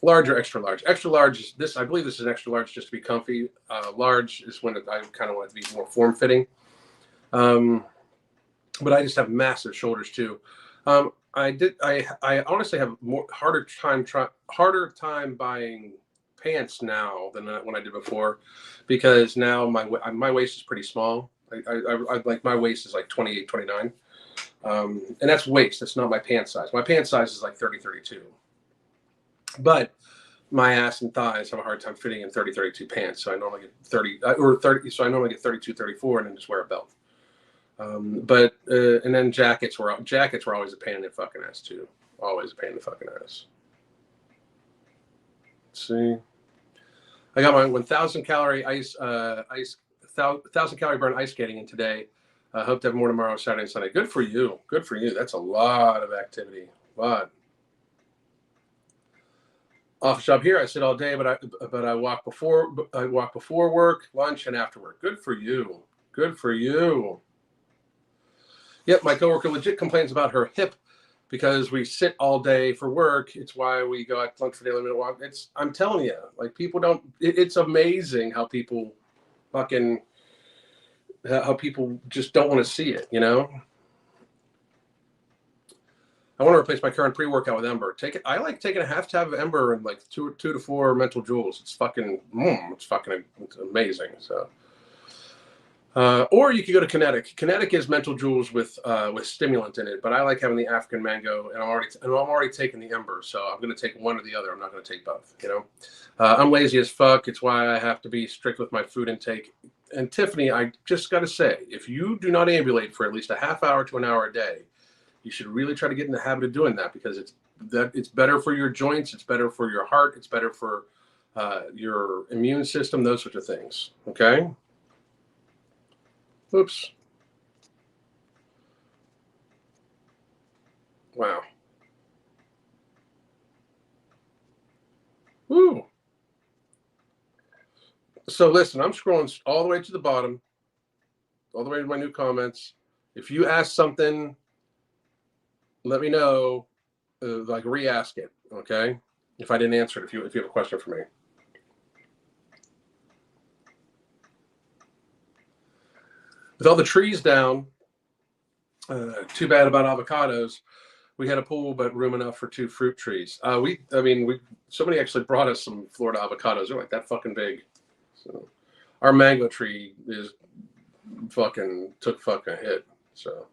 Large or extra large. Extra large is this. I believe this is an extra large just to be comfy. Large is when I kind of want it to be more form-fitting. But I just have massive shoulders too. I honestly have harder time buying pants now than when I did before, because now my waist is pretty small. I like my waist is like 28, 29. And that's waist. That's not my pant size. My pant size is like 30, 32. But my ass and thighs have a hard time fitting in 30, 32 pants. So I normally get 30 or 30. So I normally get 32, 34 and then just wear a belt. And then jackets were always a pain in the fucking ass too. Always a pain in the fucking ass. Let's see. I got my 1,000 calorie 1,000 calorie burn ice skating in today. Hope to have more tomorrow, Saturday and Sunday. Good for you. Good for you. That's a lot of activity. A lot. Office job here. I sit all day, but I walk before work, lunch, and after work. Good for you. Good for you. Yep, my coworker legit complains about her hip because we sit all day for work. It's why we go out to lunch for daily minute walk. I'm telling you, like people don't. It's amazing how people just don't want to see it. You know. I want to replace my current pre-workout with Ember. I like taking a half tab of Ember and like two to 4 mental joules. It's amazing. So. Or you could go to Kinetic. Kinetic is mental joules with stimulant in it, but I like having the African mango, and I'm already taking the Ember, so I'm going to take one or the other. I'm not going to take both. You know, I'm lazy as fuck. It's why I have to be strict with my food intake. And Tiffany, I just got to say, if you do not ambulate for at least a half hour to an hour a day, you should really try to get in the habit of doing that, because it's better for your joints, it's better for your heart, it's better for your immune system, those sorts of things. Okay. Oops. Wow. Woo. So listen, I'm scrolling all the way to the bottom, all the way to my new comments. If you ask something, let me know, like re-ask it, okay? If I didn't answer it, if you have a question for me. With all the trees down, too bad about avocados. We had a pool, but room enough for 2 fruit trees. Somebody actually brought us some Florida avocados. They're like that fucking big. So our mango tree took a hit. So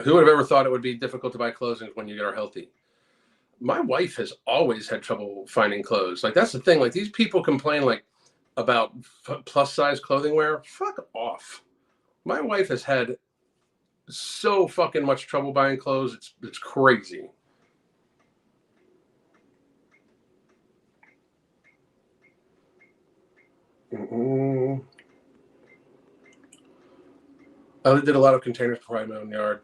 who would have ever thought it would be difficult to buy clothes when you are healthy? My wife has always had trouble finding clothes. Like that's the thing. Like these people complain like about plus size clothing wear. Fuck off. My wife has had so fucking much trouble buying clothes. It's crazy. I did a lot of containers before I had my own yard.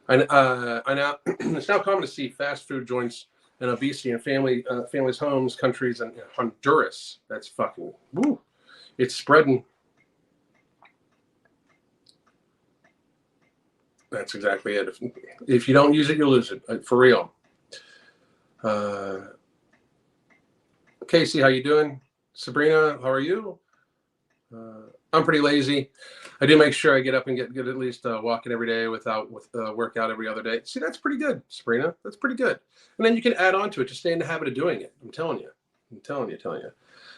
It's now common to see fast food joints and obesity in families' homes, countries, and Honduras. That's fucking woo. It's spreading. That's exactly it. If you don't use it, you'll lose it. For real. Casey, how you doing? Sabrina, how are you? I'm pretty lazy. I do make sure I get up and get at least walking every day with workout every other day. See, that's pretty good, Sabrina. That's pretty good. And then you can add on to it. Just stay in the habit of doing it. I'm telling you.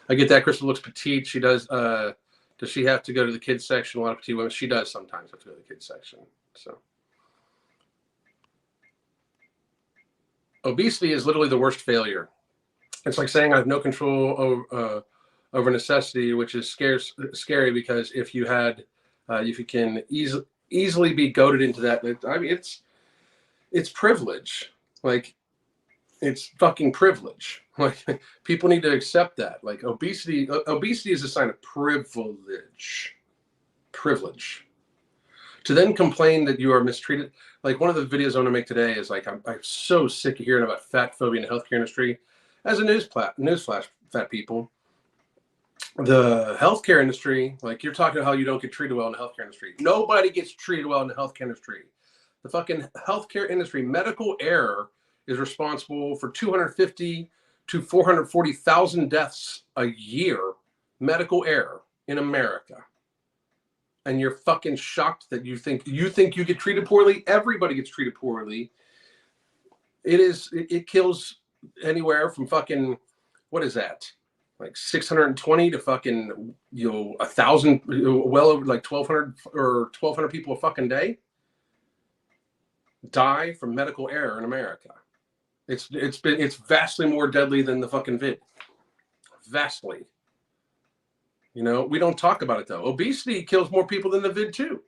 I get that. Crystal looks petite. She does. Does she have to go to the kids section? A lot of petite women. She does sometimes have to go to the kids section. So obesity is literally the worst failure. It's like saying I have no control over necessity, which is scary because if you can easily be goaded into that, I mean, it's privilege. Like it's fucking privilege. Like people need to accept that. Like obesity is a sign of privilege. To then complain that you are mistreated. Like one of the videos I want to make today is like, I'm so sick of hearing about fat phobia in the healthcare industry. As a newsflash, fat people, the healthcare industry, like you're talking about how you don't get treated well in the healthcare industry. Nobody gets treated well in the healthcare industry. The fucking healthcare industry, medical error is responsible for 250 to 440,000 deaths a year, medical error in America. And you're fucking shocked that you think you get treated poorly. Everybody gets treated poorly. it kills anywhere from fucking, what is that? Like 620 to fucking, 1,000, well over like 1,200 or 1,200 people a fucking day die from medical error in America. It's vastly more deadly than the fucking vid. Vastly. We don't talk about it though. Obesity kills more people than the vid too.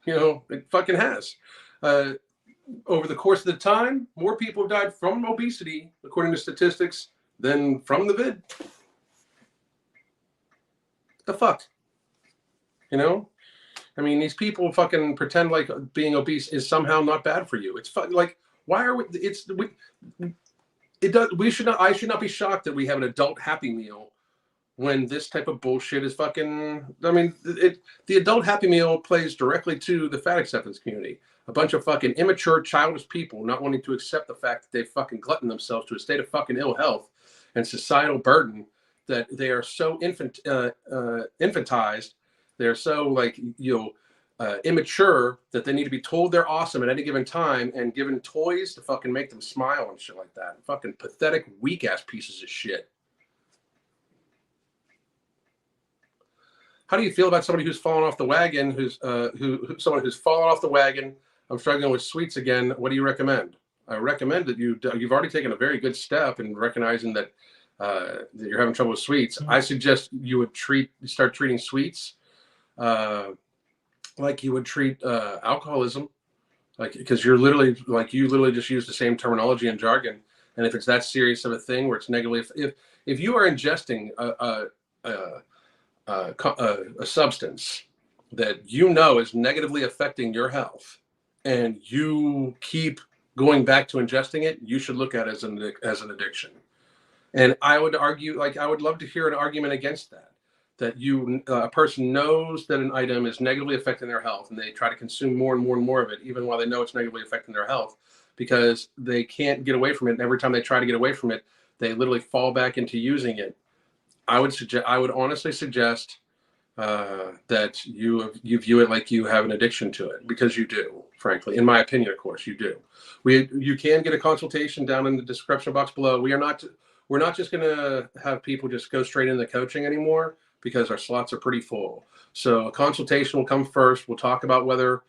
It fucking has. Over the course of the time, more people have died from obesity, according to statistics, than from the vid. The fuck? I mean, these people fucking pretend like being obese is somehow not bad for you. It's like, why are we? I should not be shocked that we have an adult Happy Meal when this type of bullshit is fucking. I mean, the adult Happy Meal plays directly to the fat acceptance community. A bunch of fucking immature, childish people not wanting to accept the fact that they fucking glutton themselves to a state of fucking ill health and societal burden that they are so infantized. They're so like immature that they need to be told they're awesome at any given time and given toys to fucking make them smile and shit like that. Fucking pathetic, weak ass pieces of shit. How do you feel about somebody who's fallen off the wagon? Someone who's fallen off the wagon? I'm struggling with sweets again. What do you recommend? I recommend that you've already taken a very good step in recognizing that you're having trouble with sweets. I suggest you would start treating sweets like you would treat alcoholism, because you literally just use the same terminology and jargon. And if it's that serious of a thing where it's negatively, if you are ingesting a substance that is negatively affecting your health, and you keep going back to ingesting it, you should look at it as an addiction. And I would argue, I would love to hear an argument against that. That a person knows that an item is negatively affecting their health, and they try to consume more and more and more of it, even while they know it's negatively affecting their health, because they can't get away from it. And every time they try to get away from it, they literally fall back into using it. I would honestly suggest that you view it like you have an addiction to it, because you do, frankly. In my opinion, of course, you do. You can get a consultation down in the description box below. We're not just going to have people just go straight into coaching anymore, because our slots are pretty full. So a consultation will come first. We'll talk about whether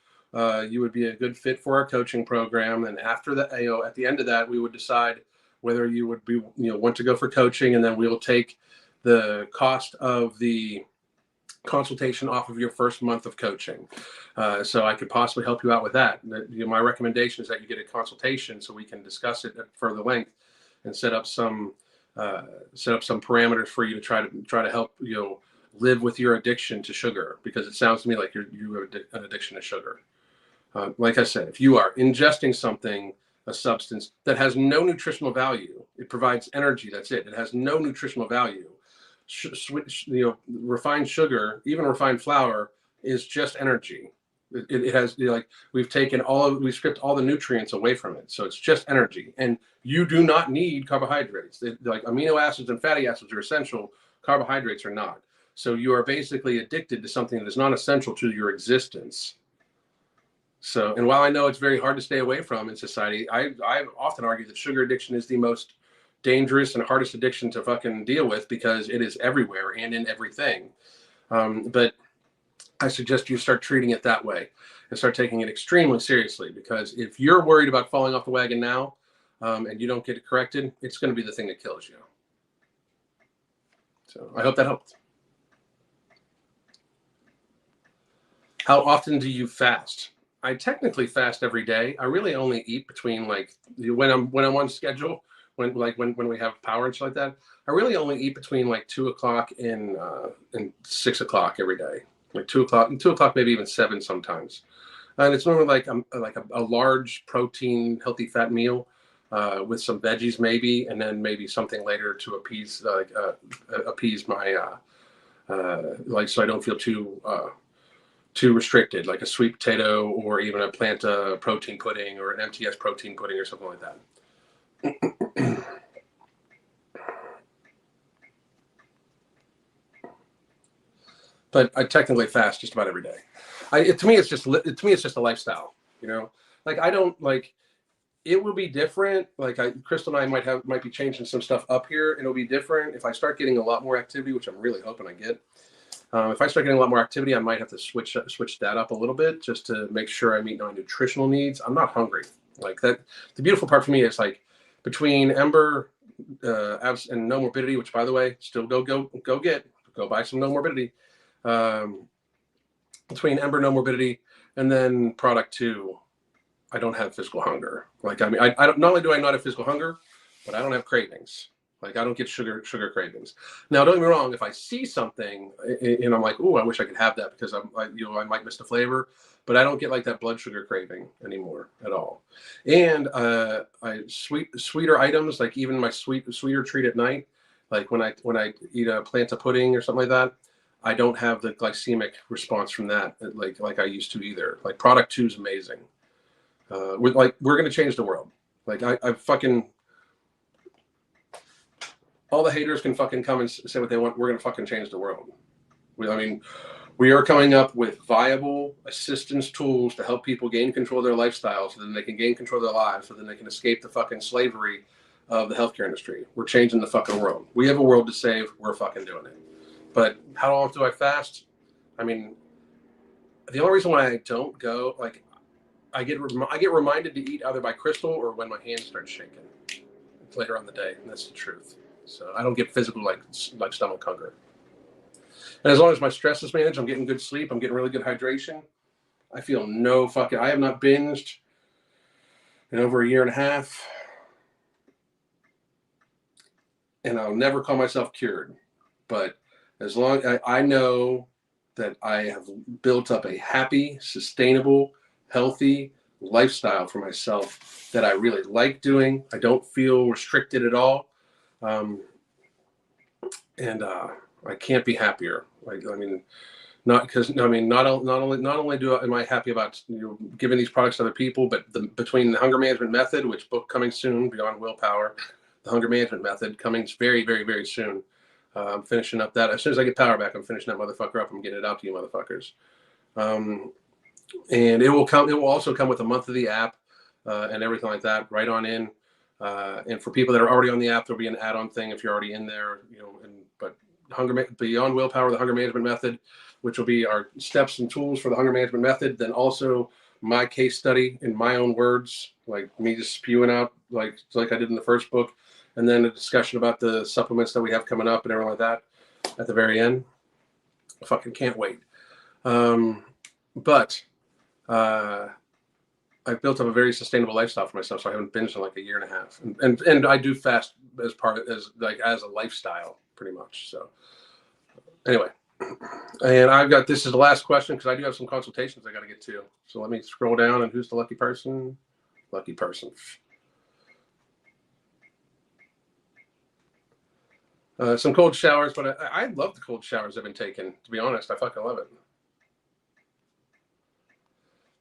you would be a good fit for our coaching program, and after that, at the end of that, we would decide whether you would be want to go for coaching, and then we will take the cost of the consultation off of your first month of coaching. So I could possibly help you out with that. My recommendation is that you get a consultation so we can discuss it at further length and set up some parameters for you to try to help live with your addiction to sugar, because it sounds to me like you have an addiction to sugar. Like I said, if you are ingesting a substance that has no nutritional value, it provides energy. That's it. It has no nutritional value. Refined sugar, even refined flour, is just energy. It has we've stripped all the nutrients away from it, so it's just energy. And you do not need carbohydrates. Amino acids and fatty acids are essential. Carbohydrates are not. So you are basically addicted to something that is not essential to your existence. So, and while I know it's very hard to stay away from in society, I've often argued that sugar addiction is the most dangerous and hardest addiction to fucking deal with, because it is everywhere and in everything. But I suggest you start treating it that way and start taking it extremely seriously, because if you're worried about falling off the wagon now and you don't get it corrected, it's going to be the thing that kills you. So I hope that helped. How often do you fast? I technically fast every day. I really only eat between when I'm on schedule. When we have power and shit like that, I really only eat between 2 o'clock and 6 o'clock every day. 2 o'clock, maybe even 7 sometimes. And it's normally a large protein, healthy fat meal with some veggies maybe, and then maybe something later to appease my so I don't feel too restricted, like a sweet potato or even a Planta protein pudding or an MTS protein pudding or something like that. But I technically fast just about every day. To me, it's just a lifestyle. I don't it will be different. Like Crystal and I might be changing some stuff up here, and it'll be different if I start getting a lot more activity, which I'm really hoping I get. If I start getting a lot more activity, I might have to switch that up a little bit just to make sure I meet my nutritional needs. I'm not hungry like that. The beautiful part for me is like between Ember abs and no morbidity, which by the way, still go buy some no morbidity. Between Ember, no morbidity, and then product 2, I don't have physical hunger. Like, I mean, I don't, not only do I not have physical hunger, but I don't have cravings. Like, I don't get sugar cravings. Now, don't get me wrong. If I see something and I'm like, "Ooh, I wish I could have that," because I might miss the flavor, but I don't get like that blood sugar craving anymore at all. And sweeter items, like even my sweeter treat at night, like when I eat a planta pudding or something like that, I don't have the glycemic response from that like I used to either. Like product 2 is amazing. We're gonna change the world. Like I fucking. All the haters can fucking come and say what they want. We're going to fucking change the world. We are coming up with viable assistance tools to help people gain control of their lifestyle so then they can gain control of their lives, so then they can escape the fucking slavery of the healthcare industry. We're changing the fucking world. We have a world to save. We're fucking doing it. But how often do I fast? I mean, the only reason why I don't go, like, I get reminded to eat either by Crystal or when my hands start shaking. It's later on the day, and that's the truth. So I don't get physical like stomach hunger. And as long as my stress is managed, I'm getting good sleep, I'm getting really good hydration. I feel no fucking. I have not binged in over a year and a half, and I'll never call myself cured. But as long as I know that I have built up a happy, sustainable, healthy lifestyle for myself that I really like doing. I don't feel restricted at all. I can't be happier. Like, I mean, not only am I happy about giving these products to other people, but between the hunger management method, which book coming soon, Beyond Willpower, the hunger management method coming very, very, very soon. I'm finishing up that as soon as I get power back. I'm finishing that motherfucker up. I'm getting it out to you motherfuckers. And it will also come with a month of the app and everything like that right on in. And for people that are already on the app, there'll be an add-on thing if you're already in there, but Beyond Willpower, the hunger management method, which will be our steps and tools for the hunger management method. Then also my case study in my own words, like me just spewing out like I did in the first book. And then a discussion about the supplements that we have coming up and everything like that at the very end. I fucking can't wait. But I've built up a very sustainable lifestyle for myself, so I haven't binged in like a year and a half. And I do fast as a lifestyle, pretty much. So anyway, and this is the last question because I do have some consultations I got to get to. So let me scroll down, and who's the lucky person? Lucky person. Some cold showers, but I love the cold showers I've been taking. To be honest, I fucking love it.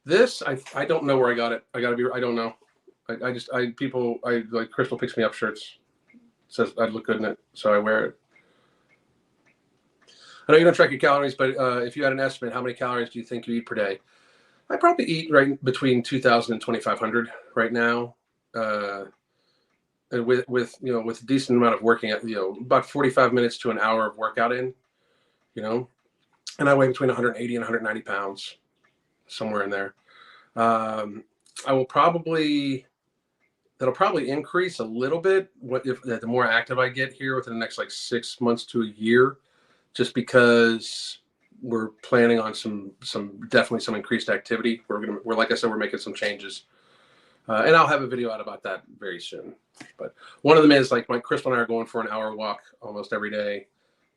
This, I don't know where I got it. I don't know. Like Crystal picks me up shirts. Says I look good in it, so I wear it. I know you don't track your calories, but if you had an estimate, how many calories do you think you eat per day? I probably eat right between 2,000 and 2,500 right now. With a decent amount of working at, about 45 minutes to an hour of workout in, and I weigh between 180 and 190 pounds. Somewhere in there. That'll probably increase a little bit the more active I get here within the next like 6 months to a year, just because we're planning on definitely some increased activity. We're like I said, we're making some changes, and I'll have a video out about that very soon. But one of them is like my Crystal and I are going for an hour walk almost every day.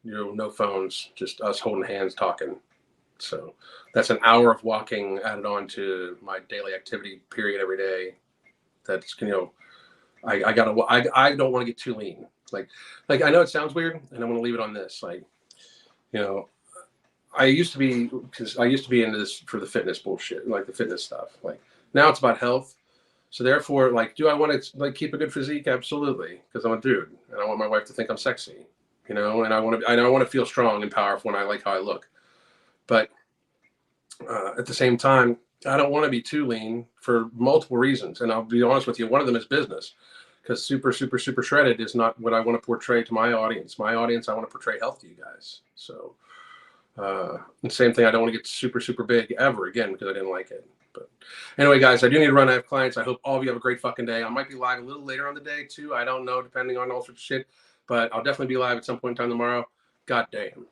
No phones, just us holding hands, talking. So that's an hour of walking added on to my daily activity period every day. That's, I don't want to get too lean. Like I know it sounds weird, and I'm going to leave it on this. I used to be into this for the fitness bullshit, like the fitness stuff. Like now it's about health. So therefore, like, do I want to keep a good physique? Absolutely, because I'm a dude, and I want my wife to think I'm sexy, and I want to feel strong and powerful, and I like how I look. But at the same time, I don't want to be too lean for multiple reasons. And I'll be honest with you, one of them is business, because super, super, super shredded is not what I want to portray to my audience. My audience, I want to portray health to you guys. So, and same thing, I don't want to get super, super big ever again because I didn't like it. But anyway, guys, I do need to run. I have clients. I hope all of you have a great fucking day. I might be live a little later on the day too. I don't know, depending on all sorts of shit. But I'll definitely be live at some point in time tomorrow. God damn.